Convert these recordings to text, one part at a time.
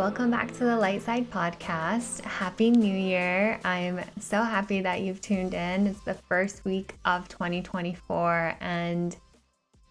welcome back to the Lightside Podcast. Happy New Year. I'm so happy that you've tuned in. It's the first week of 2024 and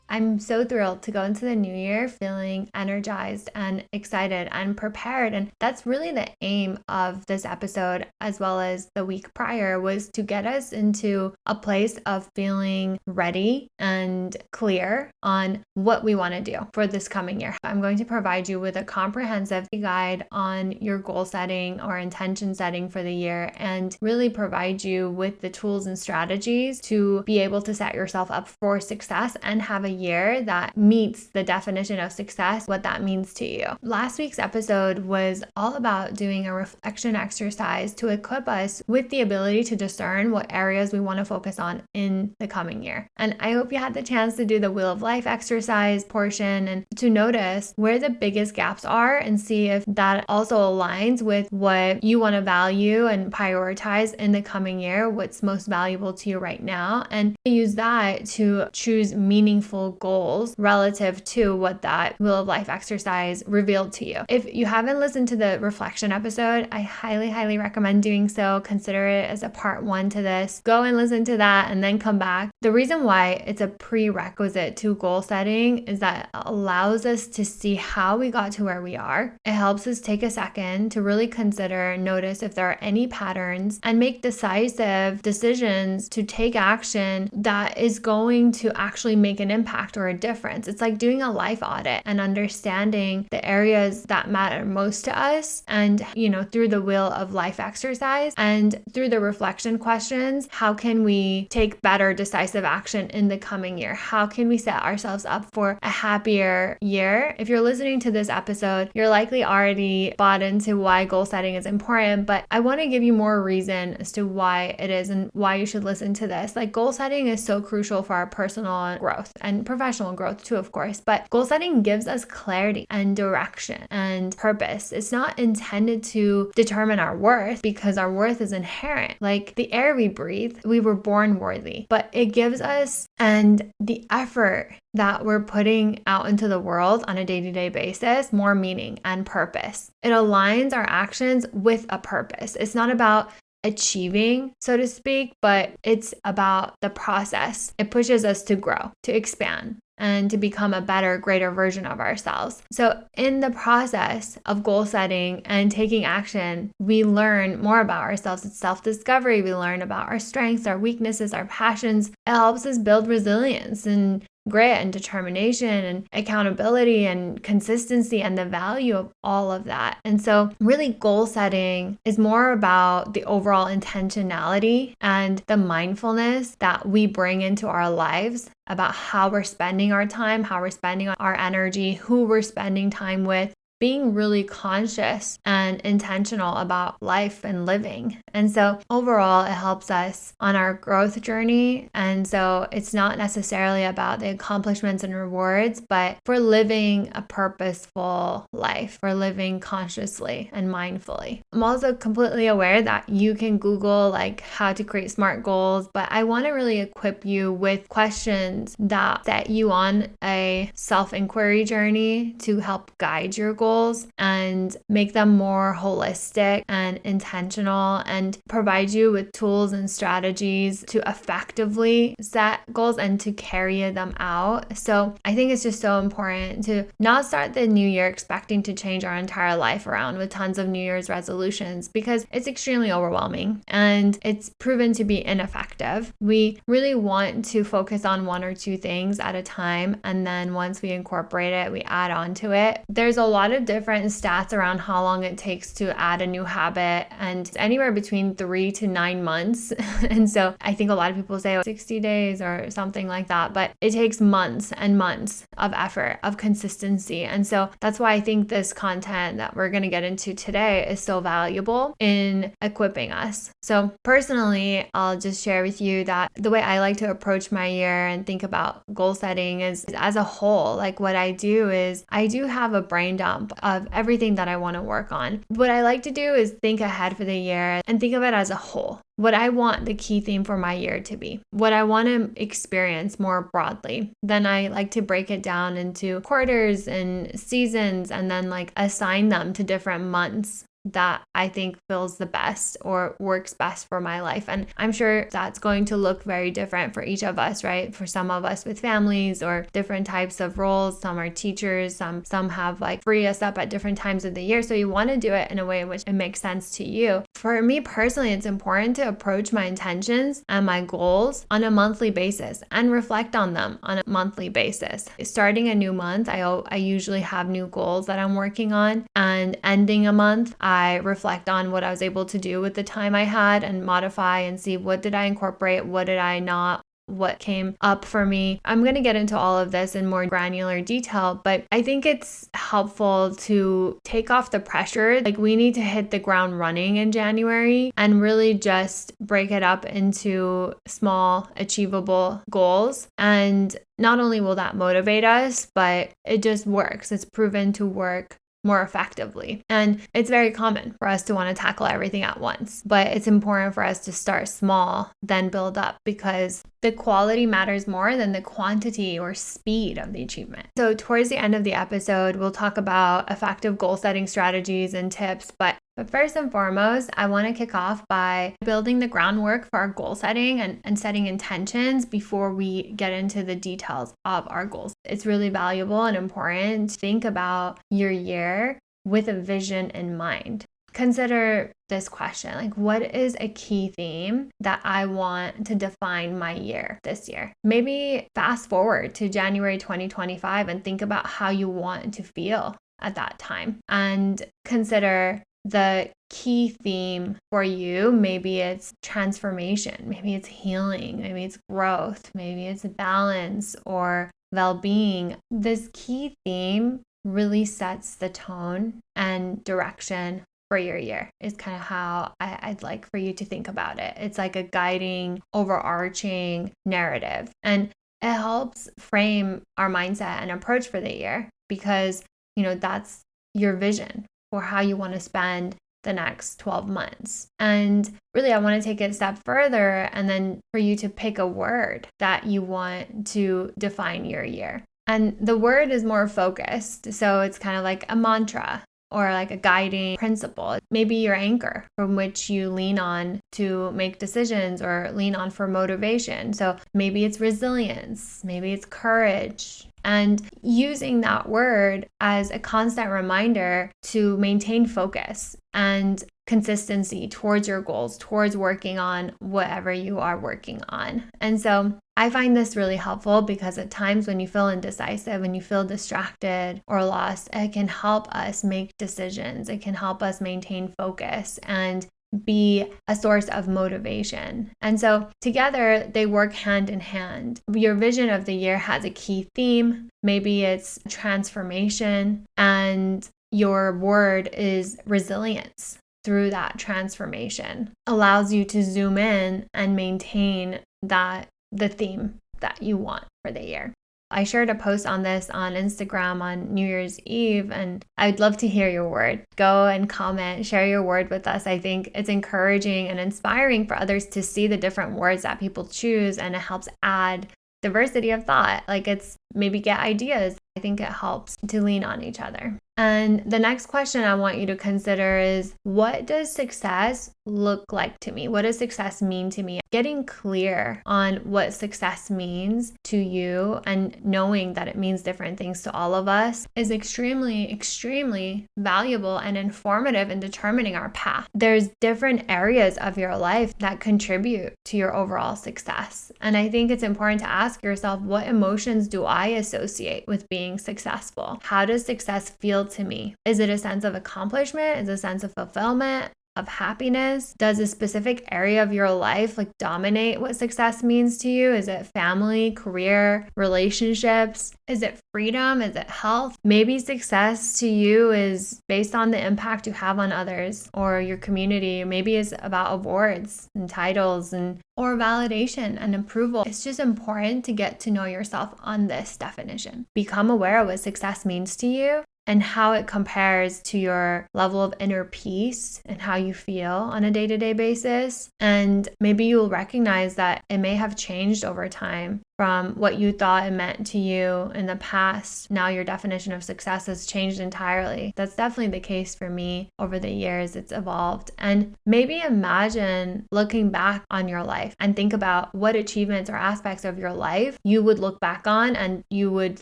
I'm so thrilled to go into the new year feeling energized and excited and prepared. And that's really the aim of this episode, as well as the week prior, was to get us into a place of feeling ready and clear on what we want to do for this coming year. I'm going to provide you with a comprehensive guide on your goal setting or intention setting for the year and really provide you with the tools and strategies to be able to set yourself up for success and have a year that meets the definition of success, what that means to you. Last week's episode was all about doing a reflection exercise to equip us with the ability to discern what areas we want to focus on in the coming year. And I hope you had the chance to do the Wheel of Life exercise portion and to notice where the biggest gaps are and see if that also aligns with what you want to value and prioritize in the coming year, what's most valuable to you right now, and use that to choose meaningful goals relative to what that Wheel of Life exercise revealed to you. If you haven't listened to the reflection episode, I highly recommend doing so. Consider it as a part 1 to this. Go and listen to that and then come back. The reason why it's a prerequisite to goal setting is that it allows us to see how we got to where we are. It helps us take a second to really consider and notice if there are any patterns and make decisive decisions to take action that is going to actually make an impact or a difference. It's like doing a life audit and understanding the areas that matter most to us. And, through the Wheel of Life exercise and through the reflection questions, how can we take better decisive action in the coming year? How can we set ourselves up for a happier year? If you're listening to this episode, you're likely already bought into why goal setting is important, but I want to give you more reason as to why it is and why you should listen to this. Like, goal setting is so crucial for our personal growth and professional growth too, of course, but goal setting gives us clarity and direction and purpose. It's not intended to determine our worth because our worth is inherent. Like the air we breathe, we were born worthy, but it gives us and the effort that we're putting out into the world on a day-to-day basis more meaning and purpose. It aligns our actions with a purpose. It's not about achieving, so to speak, but it's about the process. It pushes us to grow, to expand, and to become a better, greater version of ourselves. So in the process of goal setting and taking action, we learn more about ourselves. It's self-discovery. We learn about our strengths, our weaknesses, our passions. It helps us build resilience and grit and determination and accountability and consistency and the value of all of that. And so really goal setting is more about the overall intentionality and the mindfulness that we bring into our lives about how we're spending our time, how we're spending our energy, who we're spending time with, being really conscious and intentional about life and living. And so overall, it helps us on our growth journey. And so it's not necessarily about the accomplishments and rewards, but for living a purposeful life, for living consciously and mindfully. I'm also completely aware that you can Google like how to create SMART goals, but I want to really equip you with questions that set you on a self-inquiry journey to help guide your goals and make them more holistic and intentional and provide you with tools and strategies to effectively set goals and to carry them out. So I think it's just so important to not start the new year expecting to change our entire life around with tons of New Year's resolutions because it's extremely overwhelming and it's proven to be ineffective. We really want to focus on 1 or 2 things at a time, and then once we incorporate it, we add on to it. There's a lot of different stats around how long it takes to add a new habit, and it's anywhere between 3 to 9 months. And so I think a lot of people say 60 days or something like that, but it takes months and months of effort, of consistency. And so that's why I think this content that we're going to get into today is so valuable in equipping us. So personally, I'll just share with you that the way I like to approach my year and think about goal setting is as a whole. Like what I do is I do have a brain dump dump of everything that I want to work on. What I like to do is think ahead for the year and think of it as a whole. What I want the key theme for my year to be, what I want to experience more broadly. Then I like to break it down into quarters and seasons and then like assign them to different months that I think feels the best or works best for my life. And I'm sure that's going to look very different for each of us, right? For some of us with families or different types of roles, some are teachers, some have like free us up at different times of the year. So you want to do it in a way in which it makes sense to you. For me personally, it's important to approach my intentions and my goals on a monthly basis and reflect on them on a monthly basis. Starting a new month, I usually have new goals that I'm working on, and ending a month, I reflect on what I was able to do with the time I had and modify and see what did I incorporate, what did I not, what came up for me. I'm going to get into all of this in more granular detail, but I think it's helpful to take off the pressure. Like we need to hit the ground running in January and really just break it up into small, achievable goals. And not only will that motivate us, but it just works. It's proven to work more effectively. And it's very common for us to want to tackle everything at once, but it's important for us to start small, then build up, because the quality matters more than the quantity or speed of the achievement. So towards the end of the episode, we'll talk about effective goal setting strategies and tips, but first and foremost, I want to kick off by building the groundwork for our goal setting and setting intentions before we get into the details of our goals. It's really valuable and important to think about your year with a vision in mind. Consider this question, like what is a key theme that I want to define my year this year? Maybe fast forward to January 2025 and think about how you want to feel at that time and consider the key theme for you. Maybe it's transformation, maybe it's healing, maybe it's growth, maybe it's balance or well-being. This key theme really sets the tone and direction for your year is kind of how I'd like for you to think about it. It's like a guiding, overarching narrative. And it helps frame our mindset and approach for the year because, that's your vision for how you want to spend the next 12 months. And really, I want to take it a step further and then for you to pick a word that you want to define your year. And the word is more focused. So it's kind of like a mantra or like a guiding principle. Maybe your anchor from which you lean on to make decisions or lean on for motivation. So maybe it's resilience, maybe it's courage. And using that word as a constant reminder to maintain focus and consistency towards your goals, towards working on whatever you are working on. And so I find this really helpful because at times when you feel indecisive, when you feel distracted or lost, it can help us make decisions. It can help us maintain focus and be a source of motivation. And so together they work hand in hand. Your vision of the year has a key theme. Maybe it's transformation, and your word is resilience. Through that transformation allows you to zoom in and maintain the theme that you want for the year. I shared a post on this on Instagram on New Year's Eve, and I'd love to hear your word. Go and comment, share your word with us. I think it's encouraging and inspiring for others to see the different words that people choose, and it helps add diversity of thought. Like it's maybe get ideas. I think it helps to lean on each other. And the next question I want you to consider is, what does success look like to me? What does success mean to me? Getting clear on what success means to you and knowing that it means different things to all of us is extremely, extremely valuable and informative in determining our path. There's different areas of your life that contribute to your overall success. And I think it's important to ask yourself, what emotions do I associate with being successful? How does success feel to me? Is it a sense of accomplishment? Is it a sense of fulfillment? Of happiness? Does a specific area of your life dominate what success means to you? Is it family, career, relationships? Is it freedom? Is it health? Maybe success to you is based on the impact you have on others or your community. Maybe it's about awards and titles or validation and approval. It's just important to get to know yourself on this definition. Become aware of what success means to you and how it compares to your level of inner peace and how you feel on a day-to-day basis. And maybe you'll recognize that it may have changed over time from what you thought it meant to you in the past. Now your definition of success has changed entirely. That's definitely the case for me over the years. It's evolved. And maybe imagine looking back on your life and think about what achievements or aspects of your life you would look back on and you would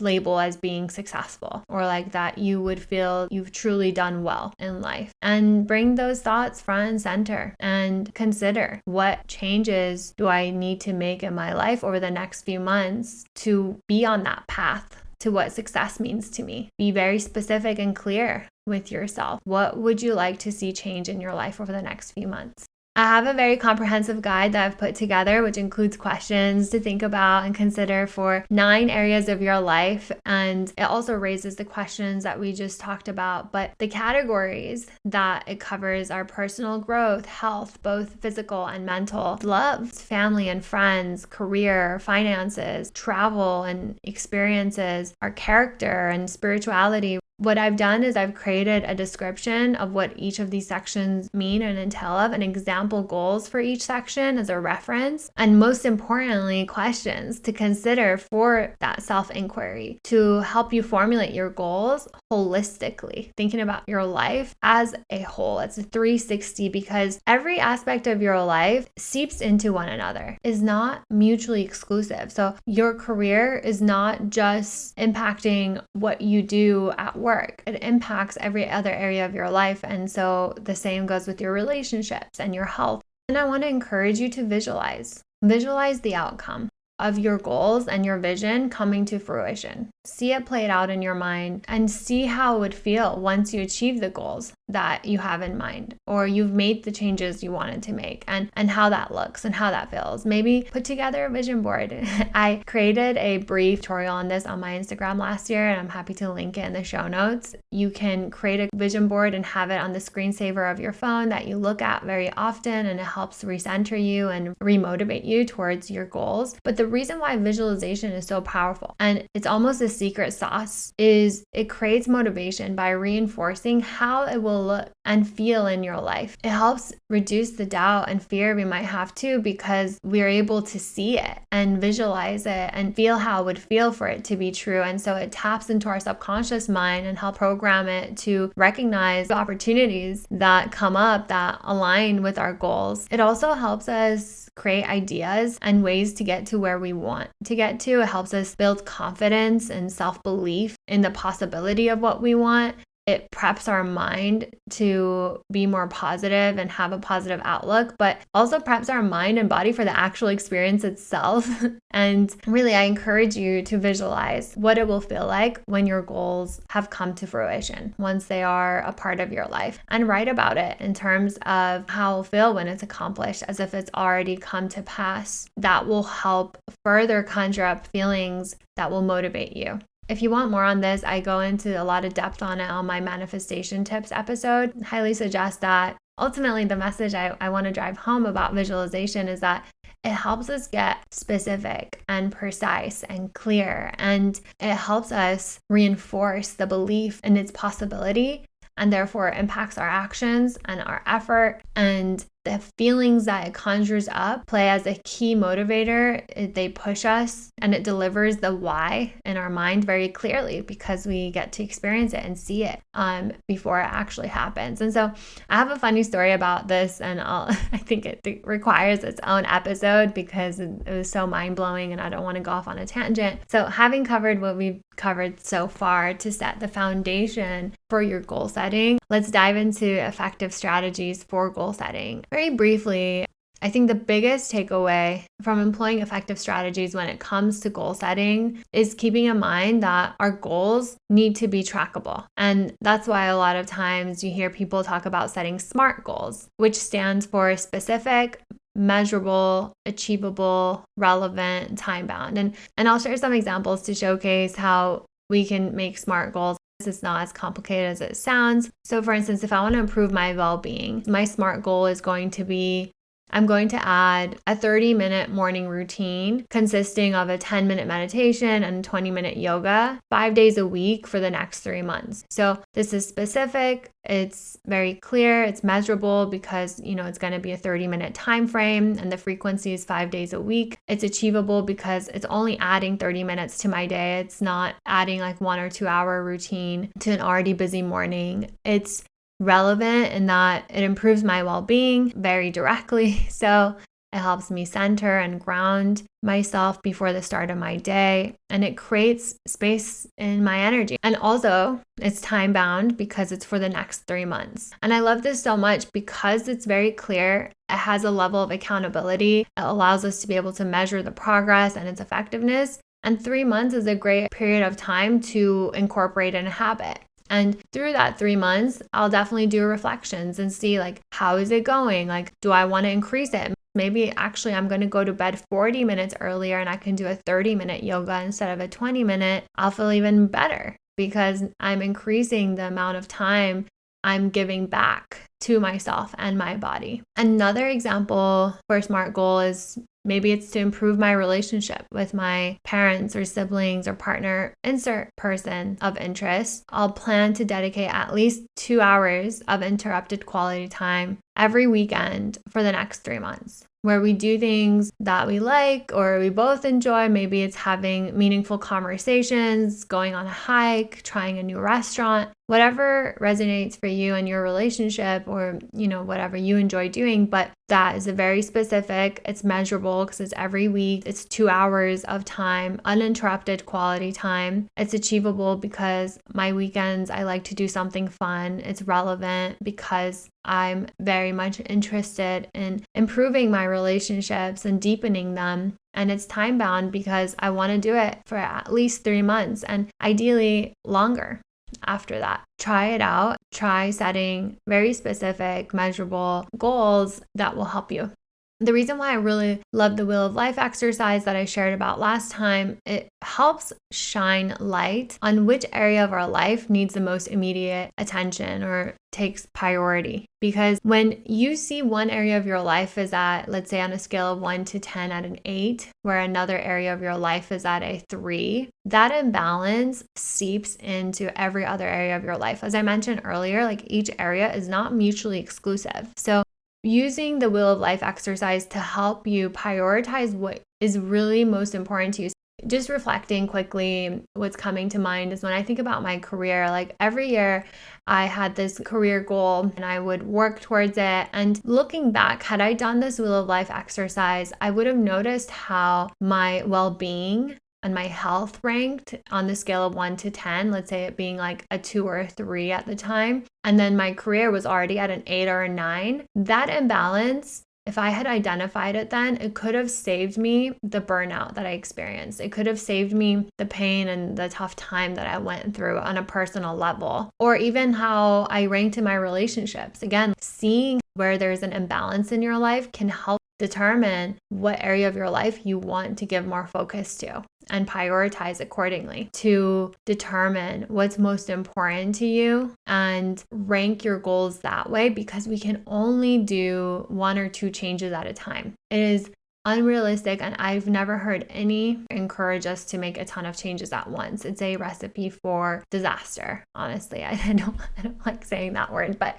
label as being successful, or like that you would feel you've truly done well in life. And bring those thoughts front and center and consider, what changes do I need to make in my life over the next few months to be on that path to what success means to me. Be very specific and clear with yourself. What would you like to see change in your life over the next few months? I have a very comprehensive guide that I've put together, which includes questions to think about and consider for 9 areas of your life. And it also raises the questions that we just talked about. But the categories that it covers are personal growth, health, both physical and mental, love, family and friends, career, finances, travel and experiences, our character and spirituality. What I've done is I've created a description of what each of these sections mean and entail of, and example goals for each section as a reference, and most importantly, questions to consider for that self-inquiry to help you formulate your goals holistically, thinking about your life as a whole. It's a 360 because every aspect of your life seeps into one another, is not mutually exclusive. So your career is not just impacting what you do at work. It impacts every other area of your life. And so the same goes with your relationships and your health. And I want to encourage you to visualize the outcome of your goals and your vision coming to fruition. See it played out in your mind and see how it would feel once you achieve the goals that you have in mind, or you've made the changes you wanted to make, and how that looks and how that feels. Maybe put together a vision board. I created a brief tutorial on this on my Instagram last year, and I'm happy to link it in the show notes. You can create a vision board and have it on the screensaver of your phone that you look at very often, and it helps recenter you and remotivate you towards your goals. But the reason why visualization is so powerful, and it's almost a secret sauce, is it creates motivation by reinforcing how it will look and feel in your life. It helps reduce the doubt and fear we might have too, because we're able to see it and visualize it and feel how it would feel for it to be true. And so it taps into our subconscious mind and help program it to recognize opportunities that come up that align with our goals. It also helps us create ideas and ways to get to where we want to get to. It helps us build confidence and self-belief in the possibility of what we want. It preps our mind to be more positive and have a positive outlook, but also preps our mind and body for the actual experience itself. And really, I encourage you to visualize what it will feel like when your goals have come to fruition, once they are a part of your life, and write about it in terms of how it'll feel when it's accomplished, as if it's already come to pass. That will help further conjure up feelings that will motivate you. If you want more on this, I go into a lot of depth on it on my manifestation tips episode. I highly suggest that. Ultimately, the message I want to drive home about visualization is that it helps us get specific and precise and clear, and it helps us reinforce the belief in its possibility, and therefore it impacts our actions and our effort, and the feelings that it conjures up play as a key motivator. They push us, and it delivers the why in our mind very clearly, because we get to experience it and see it before it actually happens. And so I have a funny story about this, and I think it requires its own episode because it was so mind-blowing, and I don't want to go off on a tangent. So having covered what we've covered so far to set the foundation for your goal setting, let's dive into effective strategies for goal setting. Very briefly, I think the biggest takeaway from employing effective strategies when it comes to goal setting is keeping in mind that our goals need to be trackable. And that's why a lot of times you hear people talk about setting SMART goals, which stands for specific, measurable, achievable, relevant, time-bound. And I'll share some examples to showcase how we can make SMART goals. It's not as complicated as it sounds. So for instance, if I want to improve my well-being, my SMART goal is going to be I'm going to add a 30-minute morning routine consisting of a 10-minute meditation and 20-minute yoga 5 days a week for the next 3 months. So this is specific. It's very clear. It's measurable because, it's going to be a 30-minute time frame and the frequency is 5 days a week. It's achievable because it's only adding 30 minutes to my day. It's not adding like 1 or 2 hour routine to an already busy morning. It's relevant in that it improves my well-being very directly. So it helps me center and ground myself before the start of my day, and it creates space in my energy. And also, it's time bound because it's for the next 3 months. And I love this so much because it's very clear. It has a level of accountability. It allows us to be able to measure the progress and its effectiveness. And 3 months is a great period of time to incorporate in a habit. And through that 3 months, I'll definitely do reflections and see like, how is it going? Like, do I want to increase it? Maybe actually I'm going to go to bed 40 minutes earlier and I can do a 30-minute yoga instead of a 20-minute. I'll feel even better because I'm increasing the amount of time I'm giving back to myself and my body. Another example for a SMART goal is maybe it's to improve my relationship with my parents or siblings or partner, insert person of interest. I'll plan to dedicate at least 2 hours of interrupted quality time every weekend for the next 3 months, where we do things that we like or we both enjoy. Maybe it's having meaningful conversations, going on a hike, trying a new restaurant, whatever resonates for you and your relationship, or whatever you enjoy doing. But that is a very specific, it's measurable because it's every week. It's 2 hours of time, uninterrupted quality time. It's achievable because my weekends, I like to do something fun. It's relevant because I'm very much interested in improving my relationships and deepening them. And it's time bound because I want to do it for at least 3 months and ideally longer after that. Try it out. Try setting very specific, measurable goals that will help you. The reason why I really love the Wheel of Life exercise that I shared about last time, it helps shine light on which area of our life needs the most immediate attention or takes priority. Because when you see one area of your life is at, let's say on a scale of 1 to 10 at an 8, where another area of your life is at a 3, that imbalance seeps into every other area of your life. As I mentioned earlier, like each area is not mutually exclusive. So using the Wheel of Life exercise to help you prioritize what is really most important to you. Just reflecting quickly, what's coming to mind is when I think about my career, like every year I had this career goal and I would work towards it. And looking back, had I done this Wheel of Life exercise, I would have noticed how my well-being and my health ranked on the scale of 1 to 10, let's say it being like a 2 or a 3 at the time. And then my career was already at an 8 or a 9. That imbalance, if I had identified it then, it could have saved me the burnout that I experienced. It could have saved me the pain and the tough time that I went through on a personal level, or even how I ranked in my relationships. Again, seeing where there's an imbalance in your life can help determine what area of your life you want to give more focus to and prioritize accordingly to determine what's most important to you and rank your goals that way, because we can only do 1 or 2 changes at a time. It is unrealistic, and I've never heard any encourage us to make a ton of changes at once. It's a recipe for disaster. Honestly, I don't like saying that word, but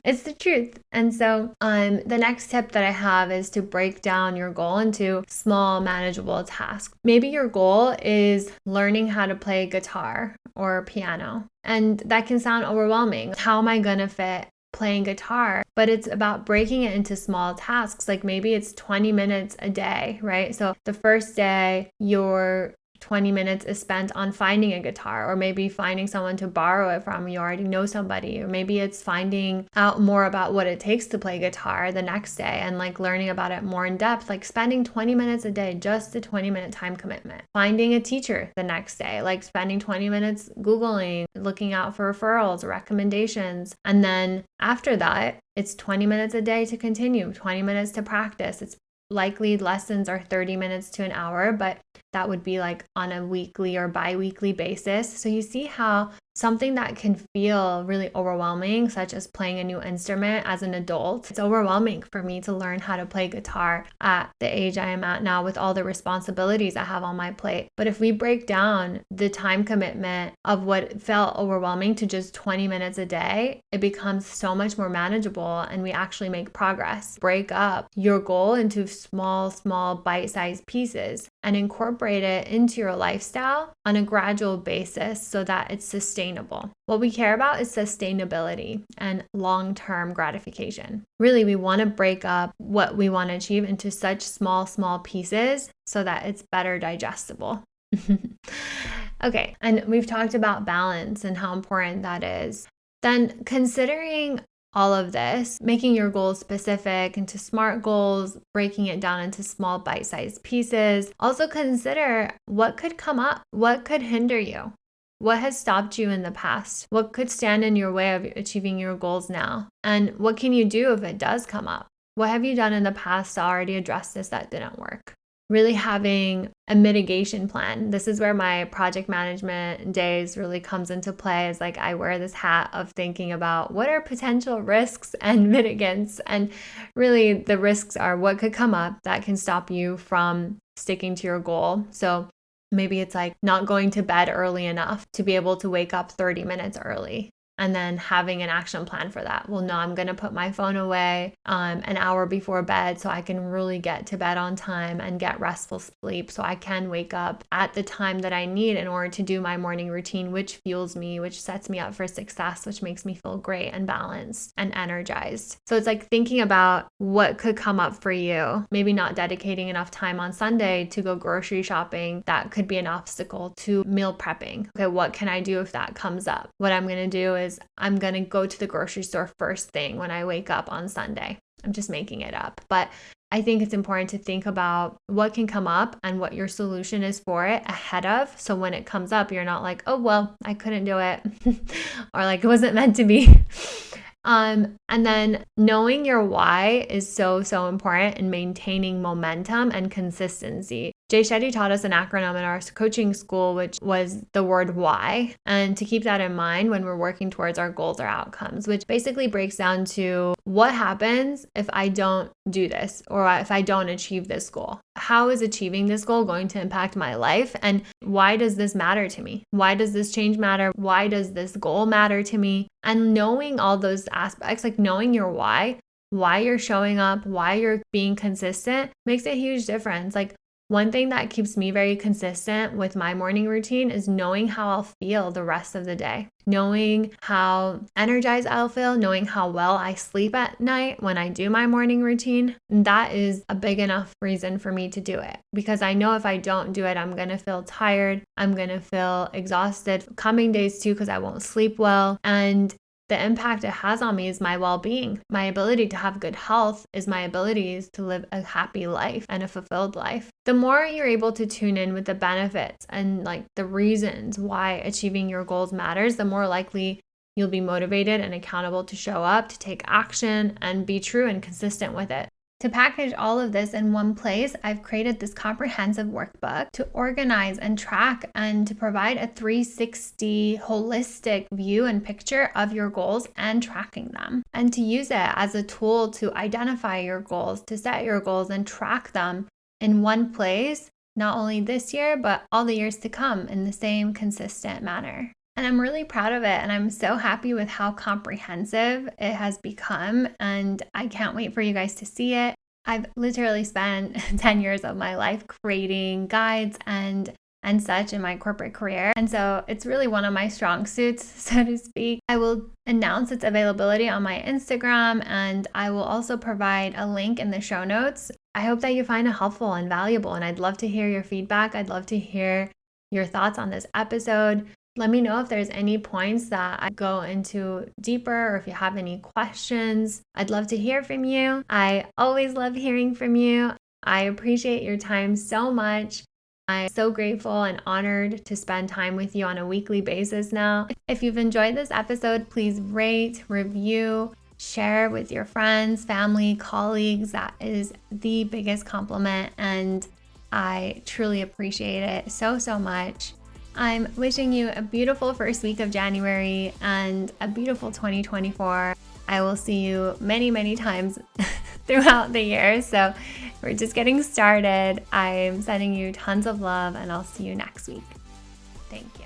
it's the truth. And so the next tip that I have is to break down your goal into small, manageable tasks. Maybe your goal is learning how to play guitar or piano, and that can sound overwhelming. How am I going to fit playing guitar? But it's about breaking it into small tasks. Like maybe it's 20 minutes a day, right? So the first day, your 20 minutes is spent on finding a guitar, or maybe finding someone to borrow it from. You already know somebody, or maybe it's finding out more about what it takes to play guitar the next day and like learning about it more in depth, like spending 20 minutes a day, just a 20-minute time commitment. Finding a teacher the next day, like spending 20 minutes Googling, looking out for referrals, recommendations. And then after that, it's 20 minutes a day to continue, 20 minutes to practice. It's likely lessons are 30 minutes to an hour, but that would be like on a weekly or bi-weekly basis. So you see how something that can feel really overwhelming, such as playing a new instrument as an adult. It's overwhelming for me to learn how to play guitar at the age I am at now with all the responsibilities I have on my plate. But if we break down the time commitment of what felt overwhelming to just 20 minutes a day, it becomes so much more manageable and we actually make progress. Break up your goal into small bite-sized pieces and incorporate it into your lifestyle on a gradual basis so that it's sustainable. What we care about is sustainability and long-term gratification. Really, we want to break up what we want to achieve into such small pieces so that it's better digestible. Okay, and we've talked about balance and how important that is. Then considering all of this, making your goals specific into SMART goals, breaking it down into small bite-sized pieces. Also consider what could come up, what could hinder you, what has stopped you in the past, what could stand in your way of achieving your goals now, and what can you do if it does come up? What have you done in the past to already address this that didn't work? Really having a mitigation plan. This is where my project management days really comes into play. Is like I wear this hat of thinking about what are potential risks and mitigants. And really the risks are what could come up that can stop you from sticking to your goal. So maybe it's like not going to bed early enough to be able to wake up 30 minutes early. And then having an action plan for that. Well, no, I'm going to put my phone away an hour before bed so I can really get to bed on time and get restful sleep so I can wake up at the time that I need in order to do my morning routine, which fuels me, which sets me up for success, which makes me feel great and balanced and energized. So it's like thinking about what could come up for you. Maybe not dedicating enough time on Sunday to go grocery shopping. That could be an obstacle to meal prepping. Okay, what can I do if that comes up? What I'm going to do is I'm going to go to the grocery store first thing when I wake up on Sunday. I'm just making it up. But I think it's important to think about what can come up and what your solution is for it ahead of. So when it comes up, you're not like, oh, well, I couldn't do it or like it wasn't meant to be. And then knowing your why is so important in maintaining momentum and consistency. Jay Shetty taught us an acronym in our coaching school, which was the word why. And to keep that in mind when we're working towards our goals or outcomes, which basically breaks down to what happens if I don't do this or if I don't achieve this goal. How is achieving this goal going to impact my life? And why does this matter to me? Why does this change matter? Why does this goal matter to me? And knowing all those aspects, like knowing your why you're showing up, why you're being consistent makes a huge difference. Like one thing that keeps me very consistent with my morning routine is knowing how I'll feel the rest of the day, knowing how energized I'll feel, knowing how well I sleep at night when I do my morning routine. That is a big enough reason for me to do it because I know if I don't do it, I'm going to feel tired. I'm going to feel exhausted coming days too because I won't sleep well. And the impact it has on me is my well-being. My ability to have good health is my abilities to live a happy life and a fulfilled life. The more you're able to tune in with the benefits and like the reasons why achieving your goals matters, the more likely you'll be motivated and accountable to show up, to take action, and be true and consistent with it. To package all of this in one place, I've created this comprehensive workbook to organize and track and to provide a 360 holistic view and picture of your goals and tracking them, and to use it as a tool to identify your goals, to set your goals and track them in one place, not only this year, but all the years to come in the same consistent manner. And I'm really proud of it. And I'm so happy with how comprehensive it has become. And I can't wait for you guys to see it. I've literally spent 10 years of my life creating guides and such in my corporate career. And so it's really one of my strong suits, so to speak. I will announce its availability on my Instagram, and I will also provide a link in the show notes. I hope that you find it helpful and valuable. And I'd love to hear your feedback. I'd love to hear your thoughts on this episode. Let me know if there's any points that I go into deeper or if you have any questions. I'd love to hear from you. I always love hearing from you. I appreciate your time so much. I'm so grateful and honored to spend time with you on a weekly basis now. If you've enjoyed this episode, please rate, review, share with your friends, family, colleagues. That is the biggest compliment, and I truly appreciate it so much. I'm wishing you a beautiful first week of January and a beautiful 2024. I will see you many, many times throughout the year. So we're just getting started. I'm sending you tons of love, and I'll see you next week. Thanks.